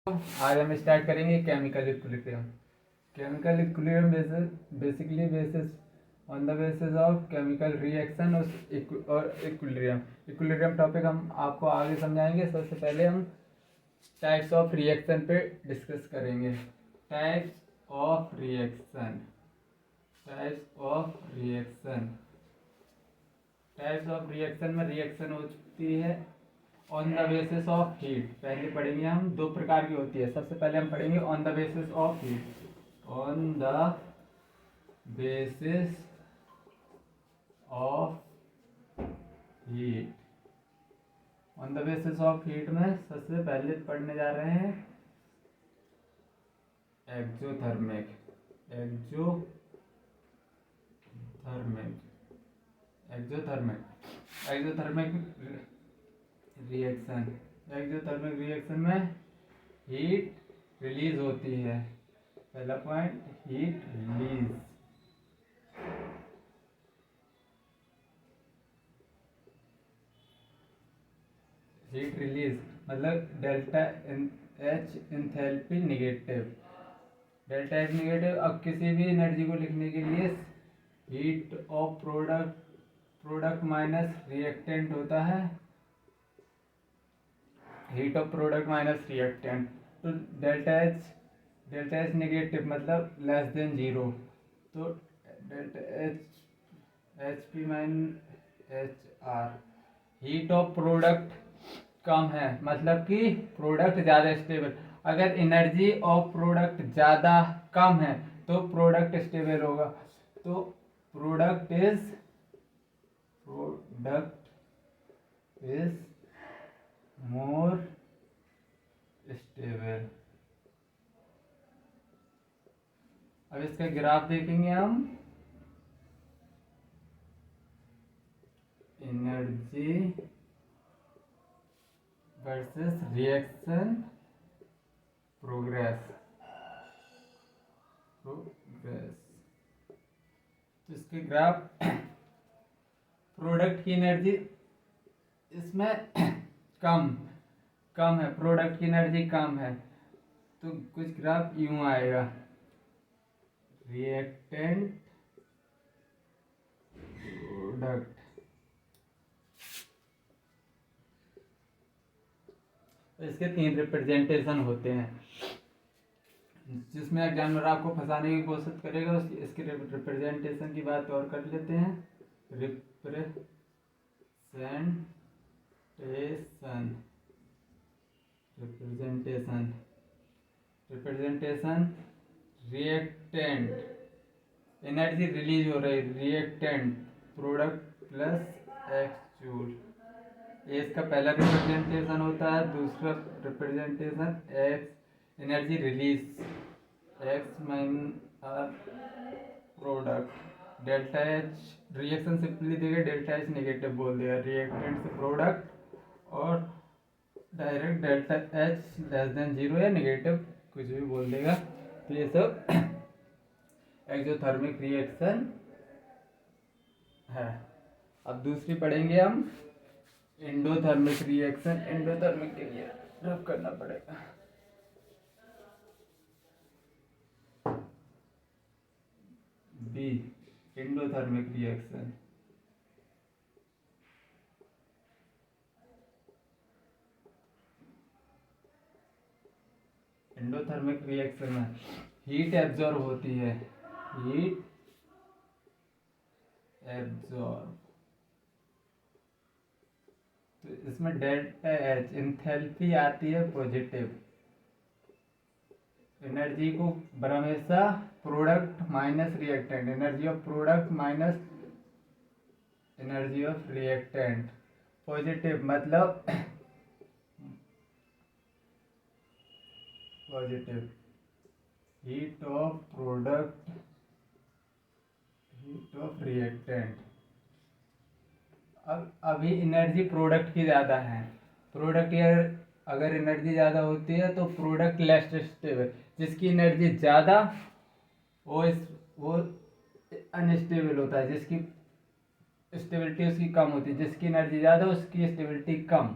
आज हम स्टार्ट करेंगे chemical equilibrium. Chemical equilibrium basically basis on the basis of chemical reaction और equilibrium. Equilibrium topic हम आपको आगे समझाएंगे। सबसे पहले हम टाइप्स ऑफ रिएक्शन पे डिस्कस करेंगे। Types of reaction types of reaction types of reaction में रिएक्शन होती है on the basis of heat. पहले पढ़ेंगे हम, दो प्रकार की होती है। सबसे पहले हम पढ़ेंगे on the basis of heat. On the basis of heat on the basis of heat में सबसे पहले पढ़ने जा रहे हैं एक्सोथर्मिक रिएक्शन। एक्सोथर्मिक रिएक्शन में हीट रिलीज होती है। पहला पॉइंट, हीट रिलीज मतलब delta H enthalpy negative. Delta H negative. अब किसी भी एनर्जी को लिखने के लिए heat of product minus reactant होता है। Heat of product minus reactant. तो डेल्टा एच नेगेटिव मतलब लेस देन जीरो। तो delta H P minus H R. Heat of product कम है मतलब कि प्रोडक्ट ज़्यादा स्टेबल। अगर एनर्जी ऑफ प्रोडक्ट ज़्यादा कम है तो प्रोडक्ट स्टेबल होगा। तो प्रोडक्ट इज मोर स्टेबल। अब इसका ग्राफ देखेंगे हम। Energy versus reaction progress. तो इसके ग्राफ प्रोडक्ट की एनर्जी इसमें कम है, प्रोडक्ट की एनर्जी कम है तो कुछ ग्राफ यूं आएगा। रिएक्टेंट प्रोडक्ट, इसके 3 रिप्रेजेंटेशन होते हैं जिसमें एग्जामिनर आपको फंसाने की कोशिश करेगा। इसके रिप्रेजेंटेशन की बात और कर लेते हैं। रिप्रेजेंटेशन रिएक्टेंट, एनर्जी रिलीज हो रही, reactant product plus x joule. ये इसका पहला रिप्रेजेंटेशन होता है। दूसरा representation x energy release, x minus product. Delta H reaction simply देगा, डेल्टा एच नेगेटिव बोल देगा रिएक्टेंट से प्रोडक्ट, और direct delta H less than zero या नेगेटिव कुछ भी बोल देगा। तो ये सब एक्सोथर्मिक रिएक्शन है। अब दूसरी पढ़ेंगे हम एंडोथर्मिक रिएक्शन। एंडोथर्मिक के लिए रब करना पड़ेगा। B, endothermic reaction. Endothermic reaction में हीट एब्जॉर्ब होती है। Heat absorb. तो इसमें डेल्टा एच एंथैल्पी आती है पॉजिटिव। एनर्जी को हमेशा product minus reactant, energy of product minus energy of reactant positive मतलब positive. Heat of product, heat of reactant. अब अभी एनर्जी प्रोडक्ट की ज़्यादा है। प्रोडक्ट अगर एनर्जी ज़्यादा होती है तो प्रोडक्ट लेस स्टेबल। जिसकी एनर्जी ज़्यादा वो अनस्टेबल होता है, जिसकी स्टेबिलिटी उसकी कम होती है। जिसकी एनर्जी ज़्यादा उसकी स्टेबिलिटी कम।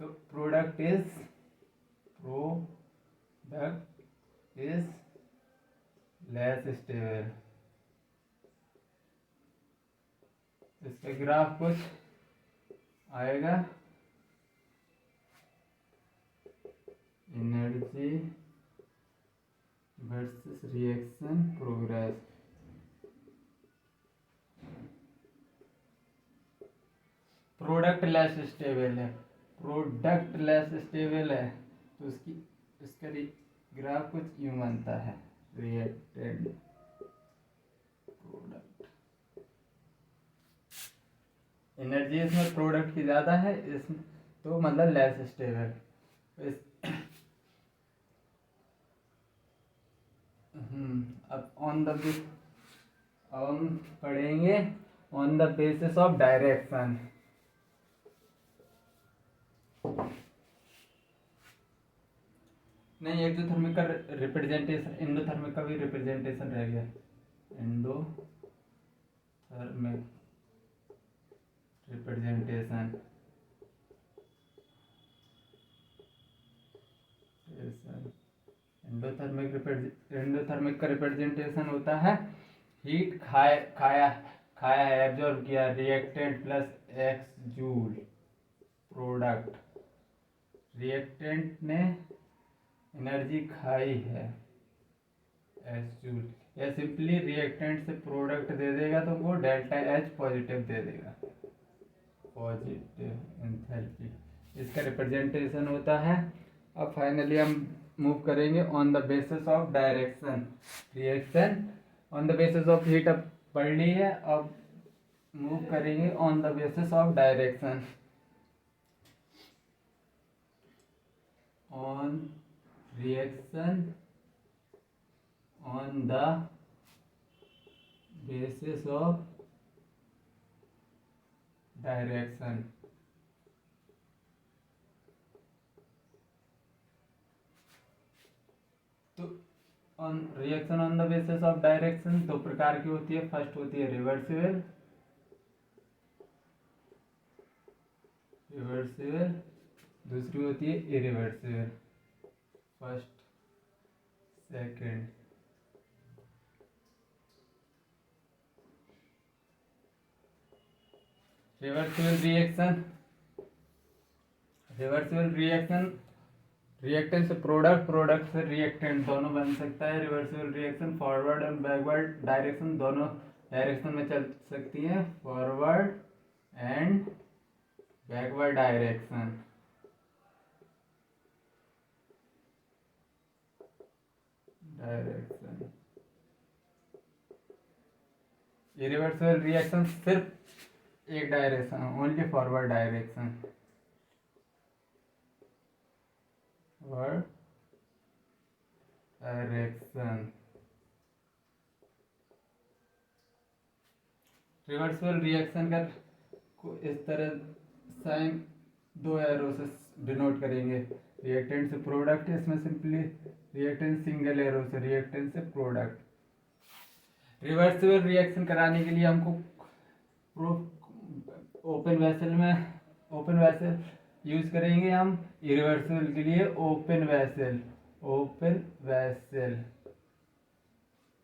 तो product is product is less stable. इसका ग्राफ कुछ आएगा, energy versus reaction progress. Product less stable है, प्रोडक्ट लेस स्टेबल है, तो इसका ग्राफ कुछ यूं बनता है, रिएक्टेंट प्रोडक्ट। एनर्जी इसमें प्रोडक्ट की ज़्यादा है, इसमें तो मतलब लेस स्टेबल। अब अब हम पढ़ेंगे on the basis of direction. नहीं, एक्सोथर्मिक का रिप्रेजेंटेशन, एंडोथर्मिक का भी रिप्रेजेंटेशन रह गया। एंडोथर्मिक रिप्रेजेंटेशन, एंडोथर्मिक का रिप्रेजेंटेशन होता है हीट खाया है, एब्जॉर्ब किया, reactant plus x joule product. Reactant ने एनर्जी खाई है एक्स जूल, या सिंपली रिएक्टेंट से प्रोडक्ट दे देगा तो वो डेल्टा एच पॉजिटिव दे देगा, पॉजिटिव एंथैल्पी, इसका रिप्रेजेंटेशन होता है। अब फाइनली हम मूव करेंगे on the basis of direction. Reaction on the basis of heat अब पढ़ ली है, अब मूव करेंगे on the basis of direction. On reaction on the basis of direction. तो on reaction on the basis of direction दो प्रकार की होती है। फर्स्ट होती है रिवर्सिबल, दूसरी होती है irreversible. First second. Reversible reaction reactant से प्रोडक्ट, प्रोडक्ट से रिएक्टेंट दोनों बन सकता है। रिवर्सिबल रिएक्शन फॉरवर्ड और बैकवर्ड डायरेक्शन दोनों डायरेक्शन में चल सकती है, forward and backward direction. Irreversible reaction सिर्फ एक direction, only forward direction, forward direction. Reversible reaction का को इस तरह साइन दो एरो से डिनोट करेंगे। रिएक्टेंट से प्रोडक्ट, इसमें सिंपली रिएक्टेंट सिंगल एरो से, रिएक्टेंट से प्रोडक्ट। रिवर्सिबल रिएक्शन कराने के लिए हमको ओपन वेसल यूज करेंगे हम। इरिवर्सिबल के लिए ओपन वेसल।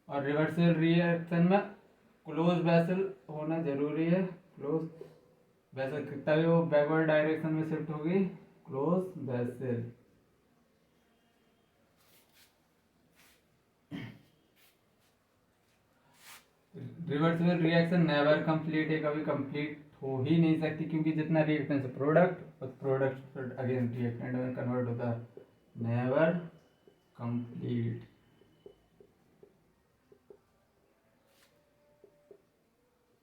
और रिवर्सिबल रिएक्शन में क्लोज वेसल होना जरूरी है। क्लोज वेसल तभी वो बैकवर्ड डायरेक्शन में शिफ्ट होगी, close vessel. Reversible reaction never complete है, कभी कंप्लीट हो ही नहीं सकती, क्योंकि जितना रिएक्टेंट से प्रोडक्ट और प्रोडक्ट अगेन रिएक्टेंट में कन्वर्ट होता है, नेवर कंप्लीट।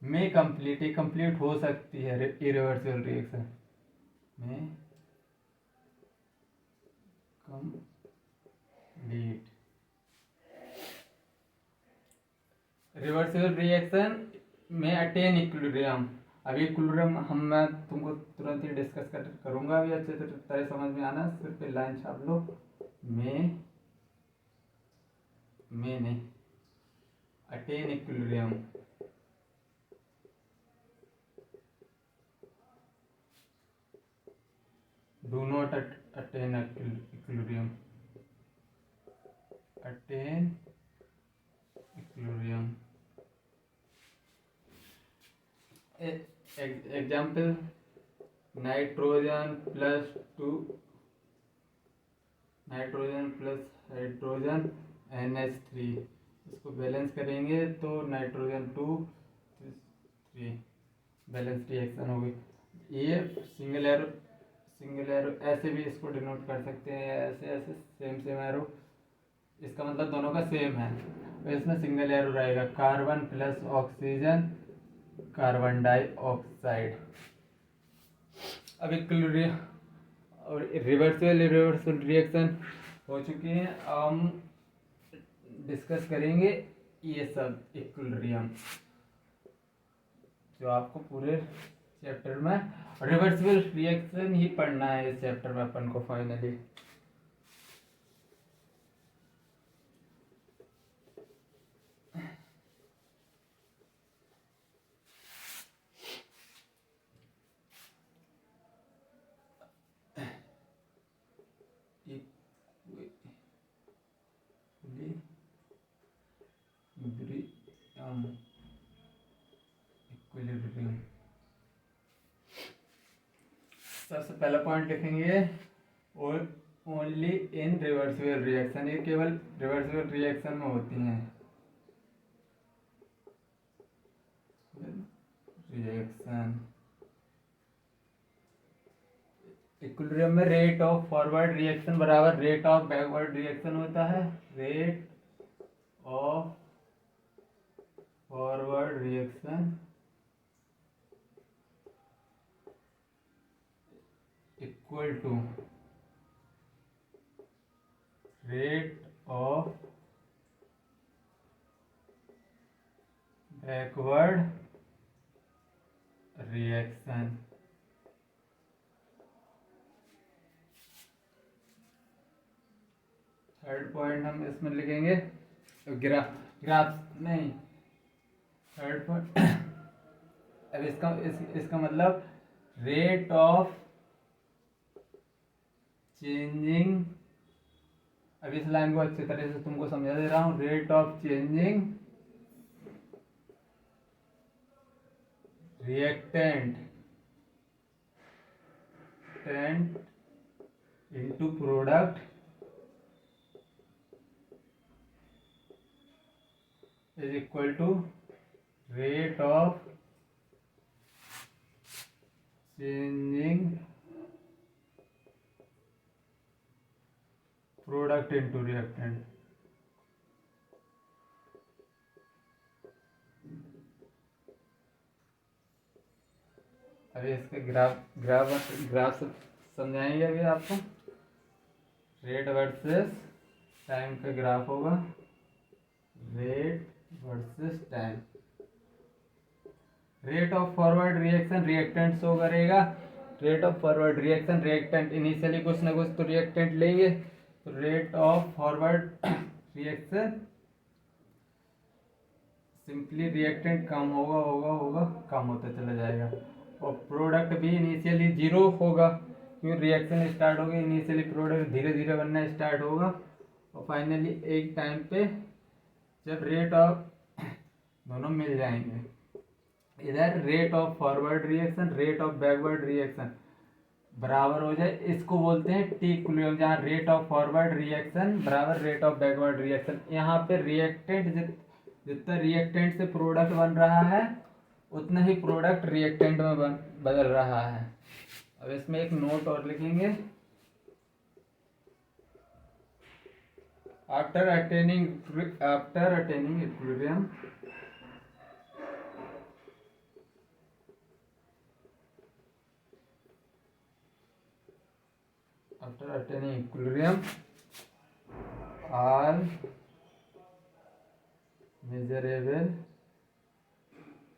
में कंप्लीट हो सकती है इरिवर्सिबल रिएक्शन में कंप्लीट। रिवर्सिबल रिएक्शन में अटेन इक्विलिब्रियम। अब इक्विलिब्रियम मैं तुमको तुरंत ही डिस्कस करूंगा, अभी अच्छे तरह समझ में आना, सिर्फ लाइन छाप लो। में नहीं, attain equilibrium. Do not attain equilibrium. Attain equilibrium. Example, nitrogen plus hydrogen NH3, इसको बैलेंस करेंगे तो नाइट्रोजन 2 3 बैलेंस रिएक्शन होगी। ये सिंगल एरो ऐसे भी इसको डिनोट कर सकते हैं, ऐसे ऐसे सेम एरो, इसका मतलब दोनों का सेम है। तो इसमें सिंगल एरो रहेगा, carbon plus oxygen carbon dioxide. अब इक्विलिब्रियम और रिवर्सल रिएक्शन हो चुकी हैं। हम डिस्कस करेंगे ये सब इक्विलिब्रियम, जो आपको पूरे चैप्टर में रिवर्सिबल रिएक्शन ही पढ़ना है इस चैप्टर में अपन को फाइनली। इक्विलिब्रियम, सबसे पहला पॉइंट लिखेंगे ओनली इन रिवर्सिबल रिएक्शन, ये केवल रिवर्सिबल रिएक्शन में होती हैं। रिएक्शन इक्विलिब्रियम में रेट ऑफ फॉरवर्ड रिएक्शन बराबर रेट ऑफ बैकवर्ड रिएक्शन होता है। Rate of forward reaction equal to rate of backward reaction. Third point हम इसमें लिखेंगे ग्राफ नहीं, थर्ड पॉइंट अब इसका मतलब रेट ऑफ चेंजिंग। अब इस लाइन को अच्छी तरह से तुमको समझा दे रहा हूं। Rate of changing reactant into product is equal to rate of changing product into reactant। अभी इसके ग्राफ समझाएंगे अभी आपको। रेट वर्सेस टाइम का ग्राफ होगा, rate versus time. Rate of forward reaction reactant show करेगा। Rate of forward reaction reactant initially कुछ ना कुछ तो रिएक्टेंट लेंगे, तो rate of forward reaction simply reactant कम होगा कम होता चला जाएगा। और प्रोडक्ट भी इनिशियली जीरो होगा, क्योंकि रिएक्शन स्टार्ट होगी, इनिशियली प्रोडक्ट धीरे धीरे बनना स्टार्ट होगा और फाइनली एक टाइम पे जब रेट ऑफ दोनों मिल जाएंगे, इधर rate of forward reaction rate of backward reaction बराबर हो जाए, इसको बोलते हैं टी इक्विलिब्रियम, जहाँ रेट ऑफ फॉरवर्ड रिएक्शन बराबर रेट ऑफ बैकवर्ड रिएक्शन। यहाँ पे रिएक्टेंट जितना रिएक्टेंट से प्रोडक्ट बन रहा है उतना ही प्रोडक्ट रिएक्टेंट में बदल रहा है। अब इसमें एक नोट और लिखेंगे, after attaining equilibrium all measurable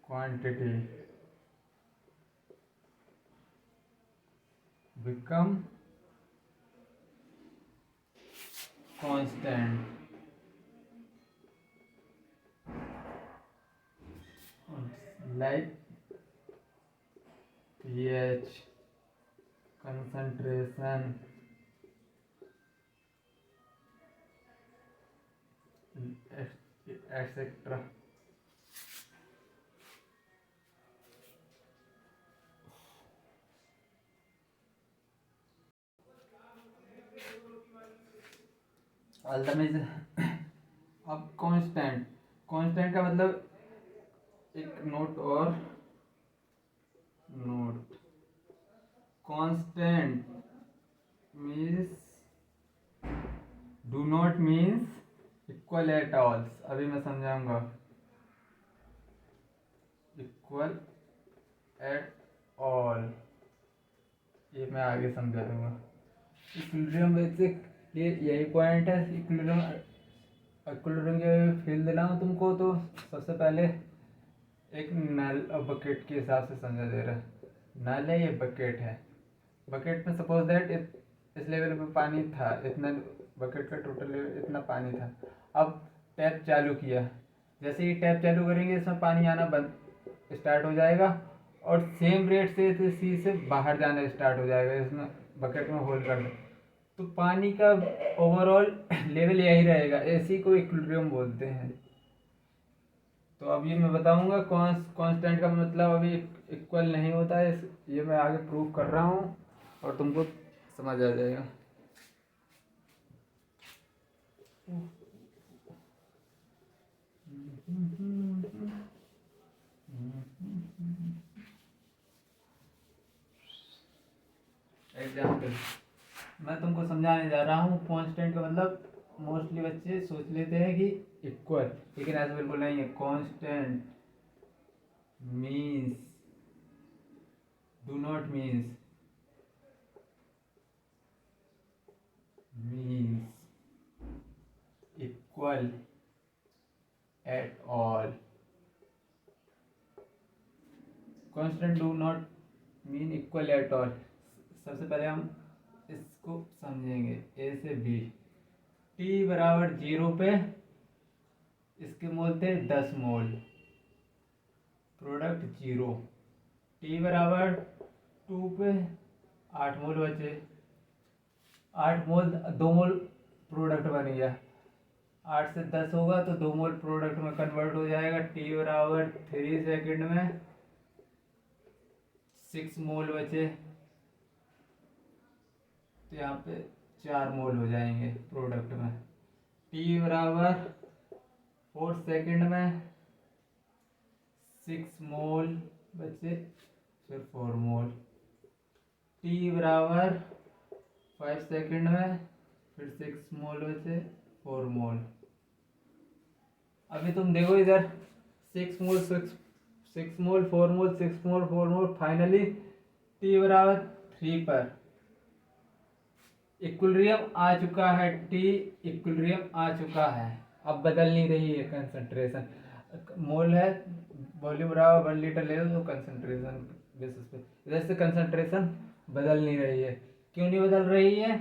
quantity become constant, like pH, concentration, etcetera. अब कांस्टेंट, कांस्टेंट का मतलब एक नोट और note, constant means do not means equal at all. अभी मैं समझाऊंगा। इक्वल एट ऑल ये मैं आगे समझा दूंगा। इक्विलिब्रियम बेसिक ये यही पॉइंट है। इक्विलिब्रियम, इक्विलिब्रियम के फील दिलाऊं तुमको तो सबसे पहले एक नल और बकेट के हिसाब से समझा दे रहा है। नल है, ये बकेट है। बकेट में सपोज दैट इस लेवल पे पानी था, इतना बकेट का टोटल लेवल इतना पानी था। अब टैप चालू किया, जैसे ही टैप चालू करेंगे इसमें पानी आना बंद स्टार्ट हो जाएगा और सेम रेट से सी से बाहर जाना स्टार्ट हो जाएगा। इसमें बकेट में होल कर दो तो पानी का ओवरऑल लेवल यही रहेगा। इसी को इक्विलिब्रियम बोलते हैं। तो अब ये मैं बताऊंगा कांस्टेंट का मतलब अभी इक्वल नहीं होता है। ये मैं आगे प्रूव कर रहा हूँ और तुमको समझ आ जाएगा। एग्जाम्पल मैं तुमको समझाने जा रहा हूँ। कांस्टेंट का मतलब मोस्टली बच्चे सोच लेते हैं कि इक्वल, लेकिन ऐसा बिल्कुल नहीं है। Constant means do not means equal at all. Constant do not mean equal at all. सबसे पहले हम इसको समझेंगे। ए से बी, टी बराबर 0 पे इसके मोल थे 10 मोल, प्रोडक्ट 0। टी बराबर 2 पे 8 मोल बचे, 8 मोल 2 मोल प्रोडक्ट बन गया। 8 से 10 होगा तो 2 मोल प्रोडक्ट में कन्वर्ट हो जाएगा। टी बराबर 3 सेकेंड में 6 मोल बचे, तो यहाँ पे 4 मोल हो जाएंगे प्रोडक्ट में। टी बराबर 4 सेकेंड में 6 मोल बचे, फिर 4 मोल। टी बराबर 5 सेकेंड में फिर 6 मोल बचे, 4 मोल। अभी तुम देखो इधर 6 मोल 6 मोल 4 मोल 6 मोल 4 मोल, फाइनली टी बराबर 3 पर इक्विलिब्रियम आ चुका है। टी इक्विलिब्रियम आ चुका है। अब बदल नहीं रही है कंसंट्रेशन। मोल है, वॉल्यूम बराबर 1 लीटर ले लो तो कंसंट्रेशन बेसिस पे इधर से कंसंट्रेशन बदल नहीं रही है। क्यों नहीं बदल रही है?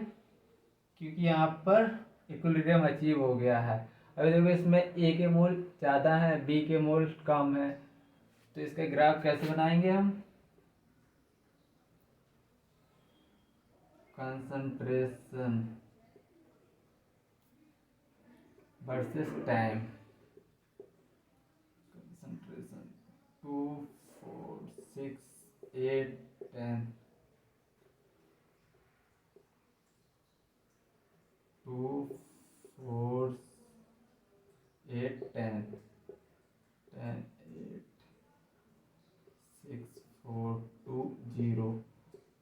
क्योंकि यहाँ पर इक्विलिब्रियम अचीव हो गया है। अभी देखो इसमें ए के मोल ज़्यादा है, बी के मोल कम है, तो इसका ग्राफ कैसे बनाएंगे हम? Concentration versus time. Concentration 2 4 6 8 10, 2 4 8 10 10 8 6 4 2 0।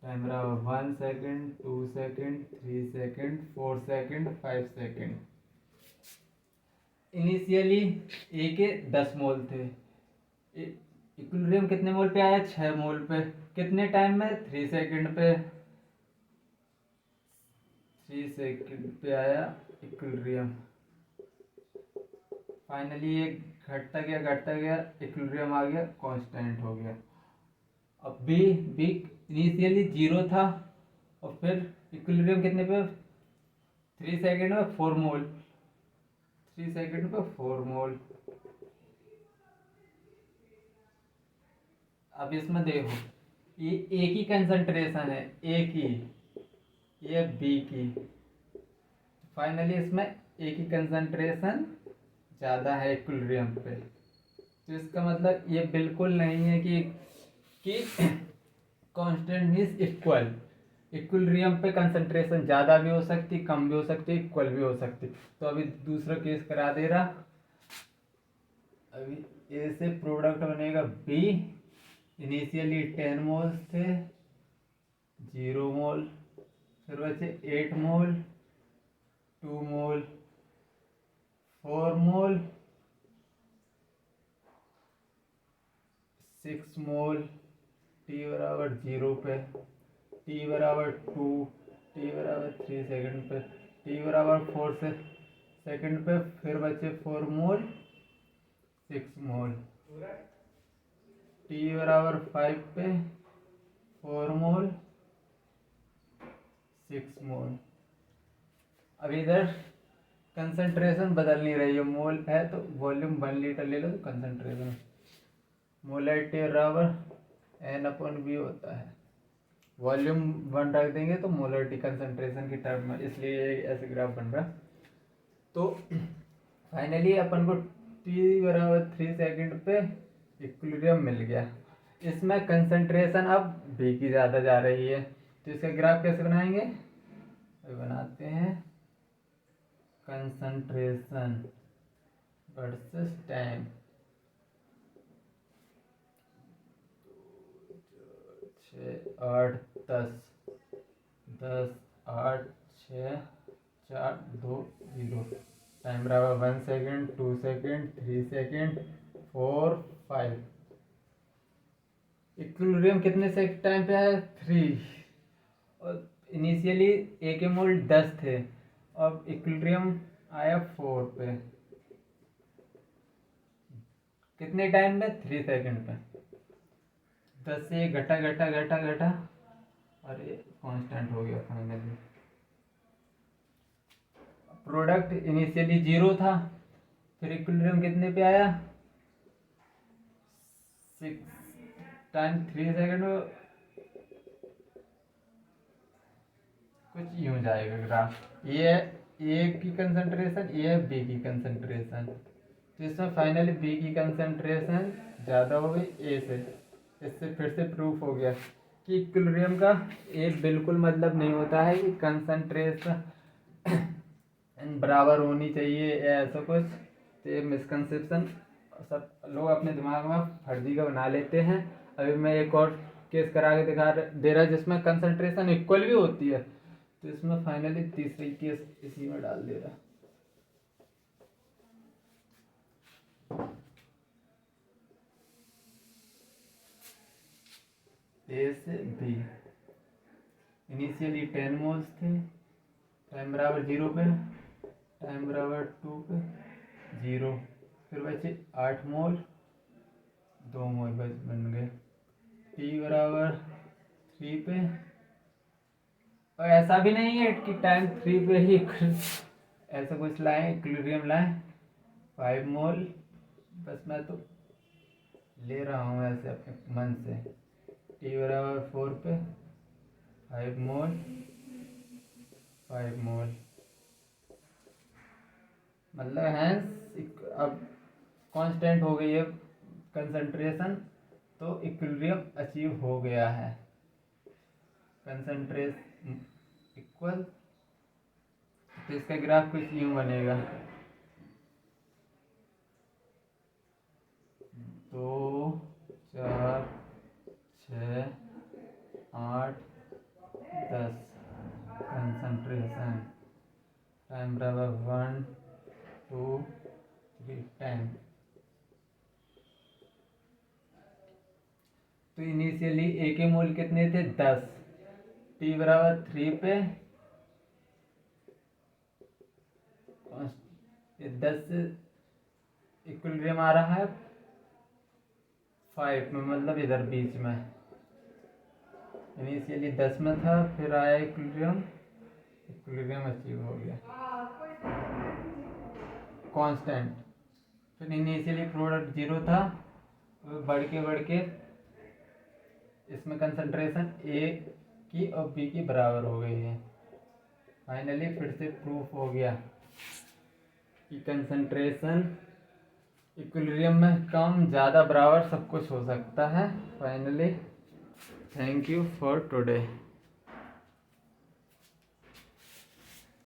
Time बराबर 1 second 2 second 3 second 4 second 5 second. Initially A के 10 मोल थे। इक्विलिब्रियम कितने मोल पे आया? 6 मोल पे। कितने टाइम में? 3 सेकेंड पे। 3 सेकेंड पे आया इक्विलिब्रियम। फाइनली ये घटता गया इक्विलिब्रियम आ गया, कांस्टेंट हो गया। अब बी इनिशियली 0 था और फिर इक्विलिब्रियम कितने पे? 3 सेकेंड में 4 मोल, 3 सेकेंड पे 4 मोल। अब इसमें देखो ये ए की कंसंट्रेशन है, ए की, ये बी की। फाइनली इसमें ए की कंसंट्रेशन ज़्यादा है इक्विलिब्रियम पे, तो इसका मतलब ये बिल्कुल नहीं है कि कांस्टेंट मीन्स इक्वल। इक्विलिब्रियम पे कंसंट्रेशन ज़्यादा भी हो सकती, कम भी हो सकती, इक्वल भी हो सकती। तो अभी दूसरा केस करा दे रहा। अभी ए से प्रोडक्ट बनेगा बी, इनिशियली 10 मोल्स थे, 0 मोल, फिर बचे 8 मोल, 2 मोल, 4 मोल, 6 मोल, टी बराबर 0 पे, टी बराबर 2, टी बराबर 3 सेकंड पे, टी बराबर 4 से सेकंड पे, फिर बचे 4 मोल, 6 मोल, टी बराबर 5 पे, 4 मोल, 6 मोल। अब इधर कंसंट्रेशन बदल नहीं रही है, मोल है तो वॉल्यूम 1 लीटर ले लो तो कंसंट्रेशन मोलैरिटी बराबर एन अपॉन बी होता है। वॉल्यूम 1 रख देंगे तो मोलैरिटी कंसंट्रेशन की टर्म में, इसलिए ऐसे ग्राफ बन रहा। तो फाइनली अपन को टी बराबर 3 सेकंड पे इक्विलिब्रियम मिल गया। इसमें कंसंट्रेशन अब बी की ज़्यादा जा रही है, तो इसका ग्राफ कैसे बनाएंगे? अभी बनाते हैं, कंसंट्रेशन वर्सेस टाइम। 6 8 10, 10 8 6 4 2 0, टाइम बराबर 1 सेकेंड, 2 सेकेंड, 3 सेकेंड, 4 5। इक्विलिब्रियम कितने से टाइम पे है? 3। और इनिशियली ए के मोल 10 थे, अब इक्विलिब्रियम आया 4 पे, कितने टाइम में? 3 सेकेंड पे। 10 से घटा घटा घटा घटा और ये कांस्टेंट हो गया फाइनली। प्रोडक्ट इनिशियली 0 था, फिर इक्विलिब्रियम कितने पे आया? 6 टाइम 3 सेकेंड में, कुछ यूं जाएगा ग्राफ। ये है ए की कंसंट्रेशन, ये है बी की कंसंट्रेशन, तो इसमें फाइनली बी की कंसंट्रेशन ज़्यादा हो गई ए से। इससे फिर से प्रूफ हो गया कि इक्विलिब्रियम का एक बिल्कुल मतलब नहीं होता है कि कंसंट्रेशन बराबर होनी चाहिए या ऐसा कुछ। तो ये मिसकंसेप्शन सब लोग अपने दिमाग में फर्जी का बना लेते हैं। अभी मैं एक और केस करा के दिखा दे रहा जिसमें कंसंट्रेशन इक्वल भी होती है, तो इसमें फाइनली तीसरी केस इसी में डाल दे रहा। ए से बी, इनिशियली 10 मोल्स थे, टाइम बराबर 0 पे, टाइम बराबर 2 पे 0, फिर बचे 8 मोल, 2 मोल बन गए, टी बराबर 3 पे। और ऐसा भी नहीं है कि टाइम 3 पे ही ऐसा कुछ लाए, इक्विलिब्रियम लाए 5 मोल, बस मैं तो ले रहा हूँ ऐसे अपने मन से। टी बराबर 4 पे 5 मोल, 5 मोल, मतलब है अब कांस्टेंट हो गई है कंसंट्रेशन, तो इक्विलिब्रियम अचीव हो गया है। कंसंट्रेशन इक्वल, तो इसका ग्राफ कुछ यूं बनेगा, 2 4 6 8 10, कंसंट्रेशन टाइम बराबर 1 2 3 10। तो इनिशियली ए के मोल कितने थे? 10, टी बराबर 3 पे 10 से इक्विलिब्रियम आ रहा है 5 में, मतलब इधर बीच में। इनिशियली 10 में था, फिर आया इक्विलिब्रियम, इक्विलिब्रियम अचीव हो गया कांस्टेंट। फिर इनिशियली प्रोडक्ट 0 था, बढ़ के इसमें कंसंट्रेशन ए की और बी की बराबर हो गई है। फाइनली फिर से प्रूफ हो गया। कि कंसंट्रेशन इक्विलिब्रियम में कम ज़्यादा बराबर सब कुछ हो सकता है। Finally thank you for today.